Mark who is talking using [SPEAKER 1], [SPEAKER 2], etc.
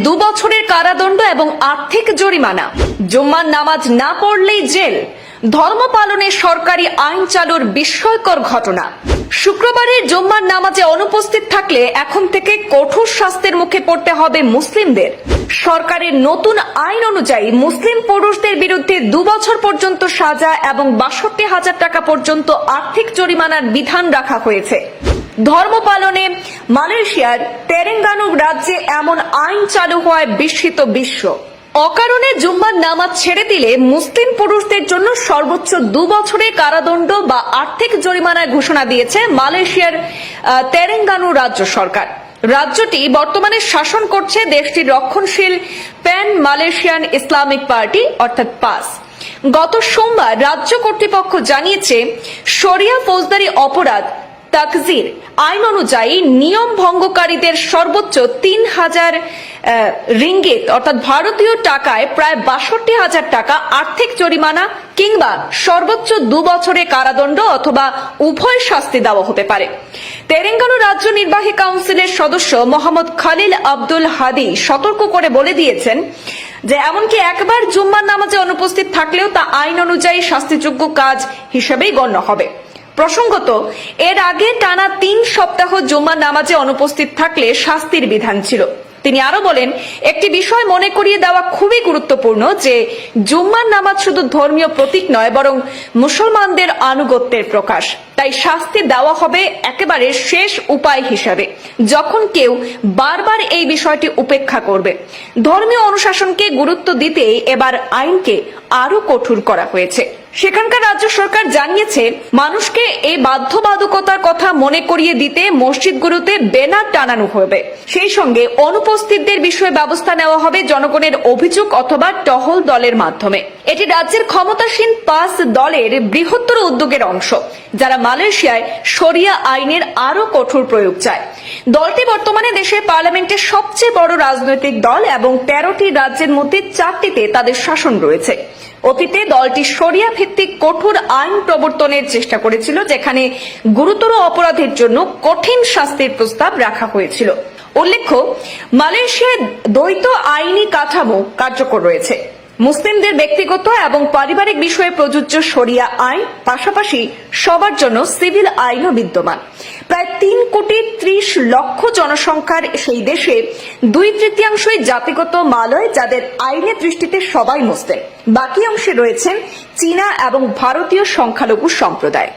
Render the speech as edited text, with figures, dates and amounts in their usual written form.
[SPEAKER 1] 2 বছরের কারাদণ্ড এবং আর্থিক জরিমানা। জুম্মার নামাজ না পড়লেই জেল। ধর্ম পালনে সরকারি আইন চালুর বিস্ময়কর ঘটনা। শুক্রবারের জুম্মার নামাজে অনুপস্থিত থাকলে এখন থেকে কঠোর শাস্তির মুখে পড়তে হবে মুসলিমদের। সরকারের নতুন আইন অনুযায়ী মুসলিম পুরুষদের বিরুদ্ধে 2 বছর পর্যন্ত সাজা এবং 62,000 টাকা পর্যন্ত আর্থিক জরিমানার বিধান রাখা হয়েছে। ধর্ম পালনে মালয়েশিয়ার তেরেঙ্গানু রাজ্যে এমন আইন চালু হওয়ায় বিস্মিত বিশ্ব। অকারণে জুম্মার নামাজ ছেড়ে দিলে মুসলিম পুরুষদের জন্য সর্বোচ্চ 2 বছরের কারাদণ্ড বা আর্থিক জরিমানার ঘোষণা দিয়েছে মালয়েশিয়ার তেরেঙ্গানু রাজ্য সরকার। রাজ্যটি বর্তমানে শাসন করছে দেশটির রক্ষণশীল প্যান মালয়েশিয়ান ইসলামিক পার্টি অর্থাৎ পাস। গত সোমবার রাজ্য কর্তৃপক্ষ জানিয়েছে, শরিয়া ফৌজদারি অপরাধ তাকজির আইন অনুযায়ী নিয়ম ভঙ্গকারীদের সর্বোচ্চ 3,000 রিঙ্গিত অর্থাৎ ভারতীয় টাকায় প্রায় 62,000 টাকা আর্থিক জরিমানা কিংবা সর্বোচ্চ 2 বছরের কারাদণ্ড অথবা উভয় শাস্তি দেওয়া হতে পারে। তেরেঙ্গানু রাজ্য নির্বাহী কাউন্সিলের সদস্য মোহাম্মদ খালিল আব্দুল হাদি সতর্ক করে বলে দিয়েছেন যে এমনকি একবার জুম্মার নামাজে অনুপস্থিত থাকলেও তা আইন অনুযায়ী শাস্তিযোগ্য কাজ হিসেবেই গণ্য হবে। প্রসঙ্গত, এর আগে টানা 3 সপ্তাহ জুম্মার নামাজে অনুপস্থিত থাকলে শাস্তির বিধান ছিল। তিনি আরো বলেন, একটি বিষয় মনে করিয়ে দেওয়া খুবই গুরুত্বপূর্ণ যে জুম্মার নামাজ শুধু ধর্মীয় প্রতীক নয় বরং মুসলমানদের আনুগত্যের প্রকাশ। তাই শাস্তি দেওয়া হবে একেবারে শেষ উপায় হিসাবে, যখন কেউ বারবার এই বিষয়টি উপেক্ষা করবে। ধর্মীয় অনুশাসনকে গুরুত্ব দিতে এবার আইনকে আরো কঠোর করা হয়েছে। সেখানকার রাজ্য সরকার জানিয়েছে, মানুষকে এই বাধ্যবাধকতার কথা মনে করিয়ে দিতে মসজিদগুলোতে ব্যানার টানানো হবে। সেই সঙ্গে অনুপস্থিতদের বিষয়ে ব্যবস্থা নেওয়া হবে জনগণের অভিযোগ অথবা টহল দলের মাধ্যমে। এটি রাজ্যের ক্ষমতাসীন পাস দলের বৃহত্তর উদ্যোগের অংশ, যারা মালয়েশিয়ায় শরিয়া আইনের আরো কঠোর প্রয়োগ চায়। দলটি বর্তমানে দেশের পার্লামেন্টের সবচেয়ে বড় রাজনৈতিক দল এবং 13টি রাজ্যের মধ্যে 4টিতে তাদের শাসন রয়েছে। অতীতে দলটি শরিয়া ভিত্তিক কঠোর আইন প্রবর্তনের চেষ্টা করেছিল, যেখানে গুরুতর অপরাধের জন্য কঠিন শাস্তির প্রস্তাব রাখা হয়েছিল। উল্লেখ্য, মালয়েশিয়ায় দ্বৈত আইনি কাঠামো কার্যকর রয়েছে। মুসলিমদের ব্যক্তিগত এবং পারিবারিক বিষয়ে প্রযোজ্য শরিয়া আইন, পাশাপাশি সবার জন্য সিভিল আইনও বিদ্যমান। প্রায় 3,30,00,000 জনসংখ্যার সেই দেশে 2/3 জাতিগত মালয়, যাদের আইনের দৃষ্টিতে সবাই মুসলিম। বাকি অংশে রয়েছেন চীনা এবং ভারতীয় সংখ্যালঘু সম্প্রদায়।